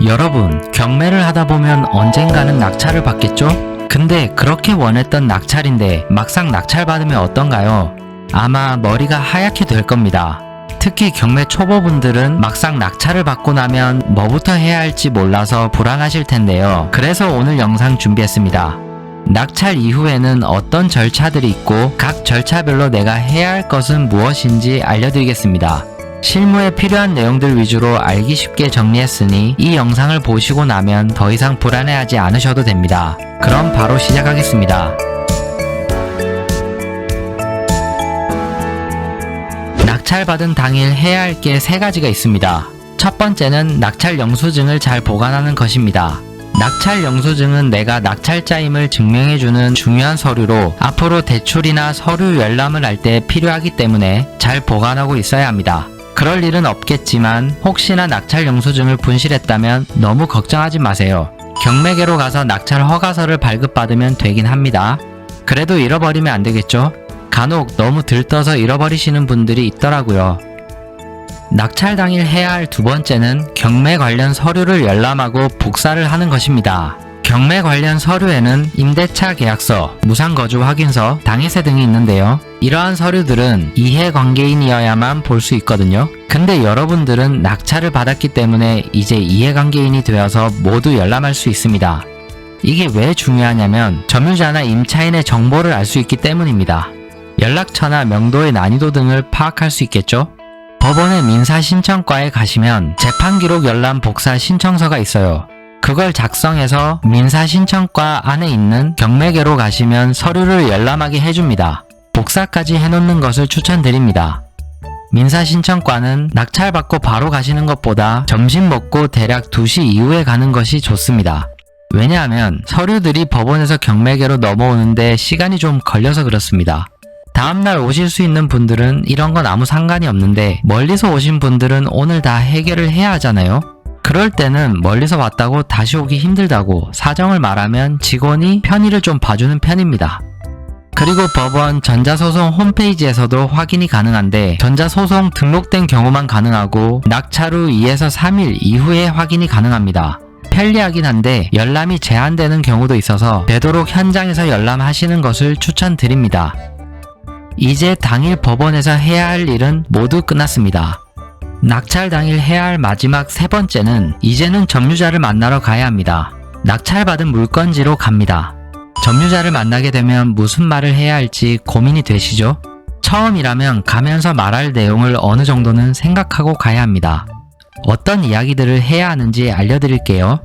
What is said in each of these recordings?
여러분, 경매를 하다 보면 언젠가는 낙찰을 받겠죠? 근데 그렇게 원했던 낙찰인데 막상 낙찰받으면 어떤가요? 아마 머리가 하얗게 될 겁니다. 특히 경매 초보분들은 막상 낙찰을 받고 나면 뭐부터 해야 할지 몰라서 불안하실 텐데요. 그래서 오늘 영상 준비했습니다. 낙찰 이후에는 어떤 절차들이 있고 각 절차별로 내가 해야 할 것은 무엇인지 알려드리겠습니다. 실무에 필요한 내용들 위주로 알기 쉽게 정리했으니 이 영상을 보시고 나면 더 이상 불안해하지 않으셔도 됩니다. 그럼 바로 시작하겠습니다. 낙찰받은 당일 해야 할 게 3가지가 있습니다. 첫 번째는 낙찰 영수증을 잘 보관하는 것입니다. 낙찰 영수증은 내가 낙찰자임을 증명해주는 중요한 서류로 앞으로 대출이나 서류 열람을 할 때 필요하기 때문에 잘 보관하고 있어야 합니다. 그럴 일은 없겠지만 혹시나 낙찰 영수증을 분실했다면 너무 걱정하지 마세요. 경매계로 가서 낙찰 허가서를 발급받으면 되긴 합니다. 그래도 잃어버리면 안 되겠죠? 간혹 너무 들떠서 잃어버리시는 분들이 있더라고요. 낙찰 당일 해야 할 두 번째는 경매 관련 서류를 열람하고 복사를 하는 것입니다. 경매 관련 서류에는 임대차 계약서, 무상거주 확인서, 당해세 등이 있는데요. 이러한 서류들은 이해관계인이어야만 볼 수 있거든요. 근데 여러분들은 낙찰을 받았기 때문에 이제 이해관계인이 되어서 모두 열람할 수 있습니다. 이게 왜 중요하냐면 점유자나 임차인의 정보를 알 수 있기 때문입니다. 연락처나 명도의 난이도 등을 파악할 수 있겠죠? 법원의 민사신청과에 가시면 재판기록 열람 복사 신청서가 있어요. 그걸 작성해서 민사신청과 안에 있는 경매계로 가시면 서류를 열람하게 해줍니다. 복사까지 해놓는 것을 추천드립니다. 민사신청과는 낙찰받고 바로 가시는 것보다 점심 먹고 대략 2시 이후에 가는 것이 좋습니다. 왜냐하면 서류들이 법원에서 경매계로 넘어오는데 시간이 좀 걸려서 그렇습니다. 다음날 오실 수 있는 분들은 이런 건 아무 상관이 없는데 멀리서 오신 분들은 오늘 다 해결을 해야 하잖아요. 그럴 때는 멀리서 왔다고 다시 오기 힘들다고 사정을 말하면 직원이 편의를 좀 봐주는 편입니다. 그리고 법원 전자소송 홈페이지에서도 확인이 가능한데 전자소송 등록된 경우만 가능하고 낙찰 후 2에서 3일 이후에 확인이 가능합니다. 편리하긴 한데 열람이 제한되는 경우도 있어서 되도록 현장에서 열람하시는 것을 추천드립니다. 이제 당일 법원에서 해야 할 일은 모두 끝났습니다. 낙찰 당일 해야 할 마지막 3번째는 이제는 점유자를 만나러 가야 합니다. 낙찰받은 물건지로 갑니다. 점유자를 만나게 되면 무슨 말을 해야 할지 고민이 되시죠? 처음이라면 가면서 말할 내용을 어느 정도는 생각하고 가야 합니다. 어떤 이야기들을 해야 하는지 알려드릴게요.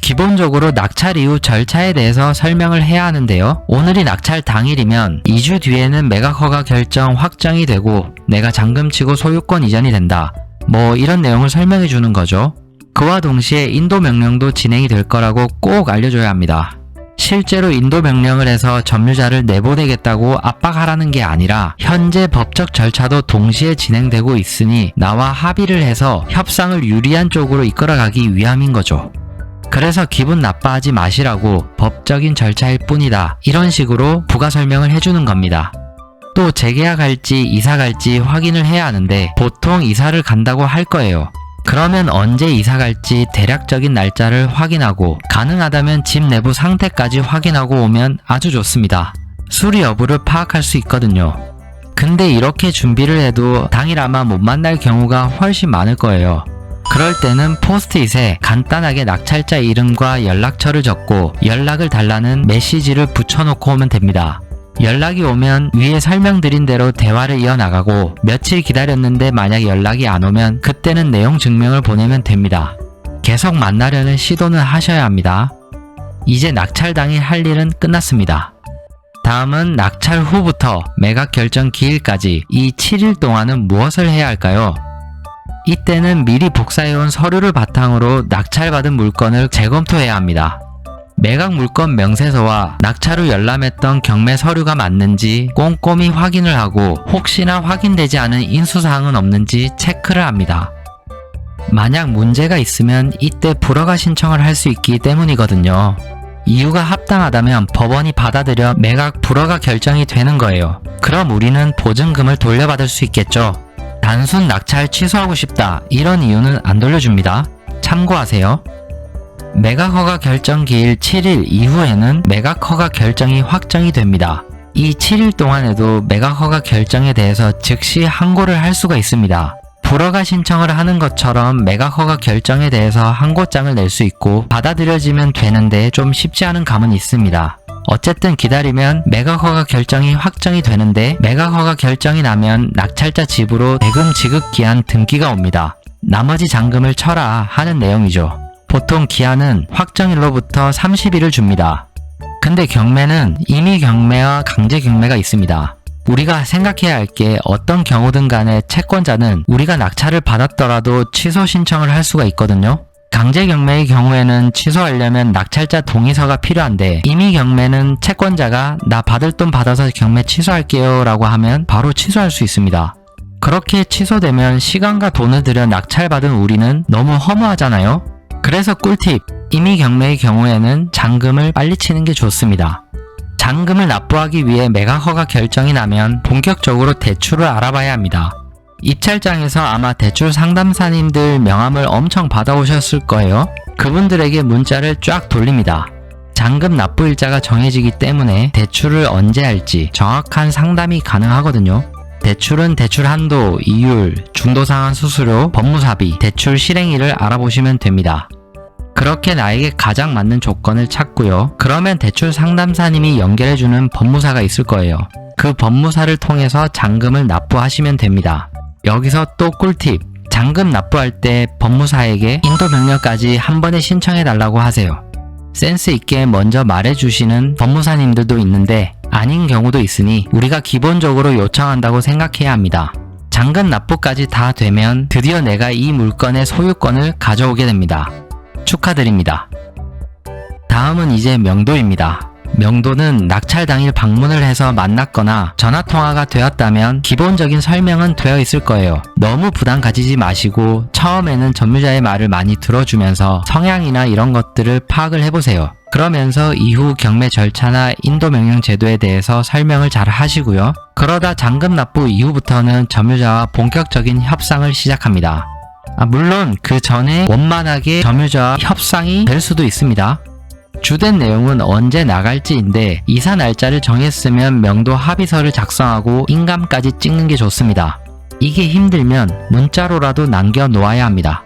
기본적으로 낙찰 이후 절차에 대해서 설명을 해야 하는데요. 오늘이 낙찰 당일이면 2주 뒤에는 매각허가 결정 확정이 되고 내가 잔금치고 소유권 이전이 된다. 뭐 이런 내용을 설명해 주는 거죠. 그와 동시에 인도 명령도 진행이 될 거라고 꼭 알려줘야 합니다. 실제로 인도 명령을 해서 점유자를 내보내겠다고 압박하라는 게 아니라 현재 법적 절차도 동시에 진행되고 있으니 나와 합의를 해서 협상을 유리한 쪽으로 이끌어가기 위함인 거죠. 그래서 기분 나빠하지 마시라고 법적인 절차일 뿐이다. 이런 식으로 부가 설명을 해주는 겁니다. 또 재계약할지 이사 갈지 확인을 해야 하는데 보통 이사를 간다고 할 거예요. 그러면 언제 이사 갈지 대략적인 날짜를 확인하고 가능하다면 집 내부 상태까지 확인하고 오면 아주 좋습니다. 수리 여부를 파악할 수 있거든요. 근데 이렇게 준비를 해도 당일 아마 못 만날 경우가 훨씬 많을 거예요. 그럴 때는 포스트잇에 간단하게 낙찰자 이름과 연락처를 적고 연락을 달라는 메시지를 붙여놓고 오면 됩니다. 연락이 오면 위에 설명드린 대로 대화를 이어나가고 며칠 기다렸는데 만약에 연락이 안 오면 그때는 내용 증명을 보내면 됩니다. 계속 만나려는 시도는 하셔야 합니다. 이제 낙찰 당일 할 일은 끝났습니다. 다음은 낙찰 후부터 매각 결정 기일까지 이 7일 동안은 무엇을 해야 할까요? 이때는 미리 복사해온 서류를 바탕으로 낙찰받은 물건을 재검토해야 합니다. 매각 물건 명세서와 낙찰 후 열람했던 경매 서류가 맞는지 꼼꼼히 확인을 하고 혹시나 확인되지 않은 인수사항은 없는지 체크를 합니다. 만약 문제가 있으면 이때 불허가 신청을 할 수 있기 때문이거든요. 이유가 합당하다면 법원이 받아들여 매각 불허가 결정이 되는 거예요. 그럼 우리는 보증금을 돌려받을 수 있겠죠. 단순 낙찰 취소하고 싶다 이런 이유는 안 돌려줍니다. 참고하세요. 매각 허가 결정 기일 7일 이후에는 매각 허가 결정이 확정이 됩니다. 이 7일 동안에도 매각 허가 결정에 대해서 즉시 항고를 할 수가 있습니다. 불허가 신청을 하는 것처럼 매각 허가 결정에 대해서 항고장을 낼 수 있고 받아들여지면 되는데 좀 쉽지 않은 감은 있습니다. 어쨌든 기다리면 매각 허가 결정이 확정이 되는데 매각 허가 결정이 나면 낙찰자 집으로 대금 지급 기한 등기가 옵니다. 나머지 잔금을 쳐라 하는 내용이죠. 보통 기한은 확정일로부터 30일을 줍니다. 근데 경매는 임의 경매와 강제 경매가 있습니다. 우리가 생각해야 할 게 어떤 경우든 간에 채권자는 우리가 낙찰을 받았더라도 취소 신청을 할 수가 있거든요. 강제 경매의 경우에는 취소하려면 낙찰자 동의서가 필요한데 임의 경매는 채권자가 나 받을 돈 받아서 경매 취소할게요 라고 하면 바로 취소할 수 있습니다. 그렇게 취소되면 시간과 돈을 들여 낙찰받은 우리는 너무 허무하잖아요. 그래서 꿀팁, 임의 경매의 경우에는 잔금을 빨리 치는 게 좋습니다. 잔금을 납부하기 위해 매각 허가 결정이 나면 본격적으로 대출을 알아봐야 합니다. 입찰장에서 아마 대출 상담사님들 명함을 엄청 받아오셨을 거예요. 그분들에게 문자를 쫙 돌립니다. 잔금 납부일자가 정해지기 때문에 대출을 언제 할지 정확한 상담이 가능하거든요. 대출은 대출 한도, 이율, 중도상환 수수료, 법무사비, 대출 실행일을 알아보시면 됩니다. 그렇게 나에게 가장 맞는 조건을 찾고요. 그러면 대출 상담사님이 연결해주는 법무사가 있을 거예요. 그 법무사를 통해서 잔금을 납부하시면 됩니다. 여기서 또 꿀팁, 잔금 납부할 때 법무사에게 인도 명령까지 한 번에 신청해달라고 하세요. 센스 있게 먼저 말해주시는 법무사님들도 있는데 아닌 경우도 있으니 우리가 기본적으로 요청한다고 생각해야 합니다. 잔금 납부까지 다 되면 드디어 내가 이 물건의 소유권을 가져오게 됩니다. 축하드립니다. 다음은 이제 명도입니다. 명도는 낙찰 당일 방문을 해서 만났거나 전화통화가 되었다면 기본적인 설명은 되어 있을 거예요. 너무 부담 가지지 마시고 처음에는 점유자의 말을 많이 들어주면서 성향이나 이런 것들을 파악을 해보세요. 그러면서 이후 경매 절차나 인도명령 제도에 대해서 설명을 잘 하시고요. 그러다 잔금 납부 이후부터는 점유자와 본격적인 협상을 시작합니다. 물론 그 전에 원만하게 점유자와 협상이 될 수도 있습니다. 주된 내용은 언제 나갈지인데 이사 날짜를 정했으면 명도 합의서를 작성하고 인감까지 찍는 게 좋습니다. 이게 힘들면 문자로라도 남겨놓아야 합니다.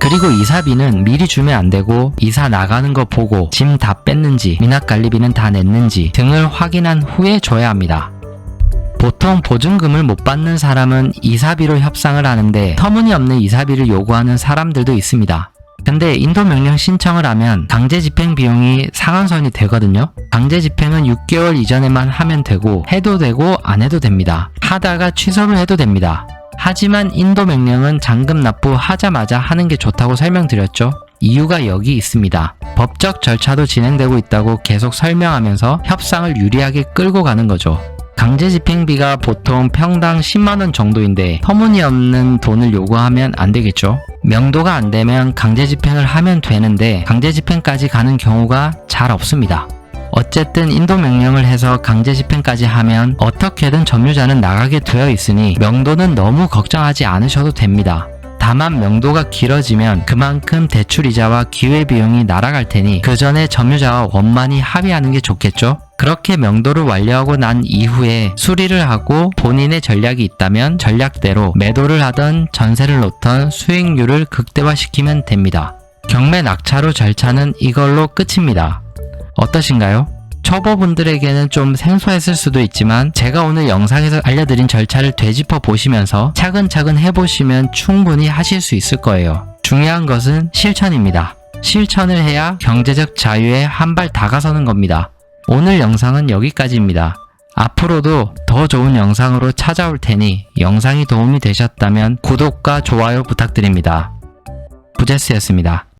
그리고 이사비는 미리 주면 안 되고 이사 나가는 거 보고 짐 다 뺐는지 미납관리비는 다 냈는지 등을 확인한 후에 줘야 합니다. 보통 보증금을 못 받는 사람은 이사비로 협상을 하는데 터무니없는 이사비를 요구하는 사람들도 있습니다. 근데 인도명령 신청을 하면 강제집행 비용이 상한선이 되거든요. 강제집행은 6개월 이전에만 하면 되고 해도 되고 안 해도 됩니다. 하다가 취소를 해도 됩니다. 하지만 인도명령은 잔금 납부하자마자 하는 게 좋다고 설명드렸죠. 이유가 여기 있습니다. 법적 절차도 진행되고 있다고 계속 설명하면서 협상을 유리하게 끌고 가는 거죠. 강제집행비가 보통 평당 10만원 정도인데 터무니없는 돈을 요구하면 안 되겠죠. 명도가 안 되면 강제집행을 하면 되는데 강제집행까지 가는 경우가 잘 없습니다. 어쨌든 인도명령을 해서 강제집행까지 하면 어떻게든 점유자는 나가게 되어 있으니 명도는 너무 걱정하지 않으셔도 됩니다. 다만 명도가 길어지면 그만큼 대출이자와 기회비용이 날아갈 테니 그 전에 점유자와 원만히 합의하는 게 좋겠죠. 그렇게 명도를 완료하고 난 이후에 수리를 하고 본인의 전략이 있다면 전략대로 매도를 하던 전세를 놓던 수익률을 극대화시키면 됩니다. 경매 낙찰 후 절차는 이걸로 끝입니다. 어떠신가요? 초보분들에게는 좀 생소했을 수도 있지만 제가 오늘 영상에서 알려드린 절차를 되짚어 보시면서 차근차근 해보시면 충분히 하실 수 있을 거예요. 중요한 것은 실천입니다. 실천을 해야 경제적 자유에 한 발 다가서는 겁니다. 오늘 영상은 여기까지입니다. 앞으로도 더 좋은 영상으로 찾아올 테니 영상이 도움이 되셨다면 구독과 좋아요 부탁드립니다. 부제스였습니다.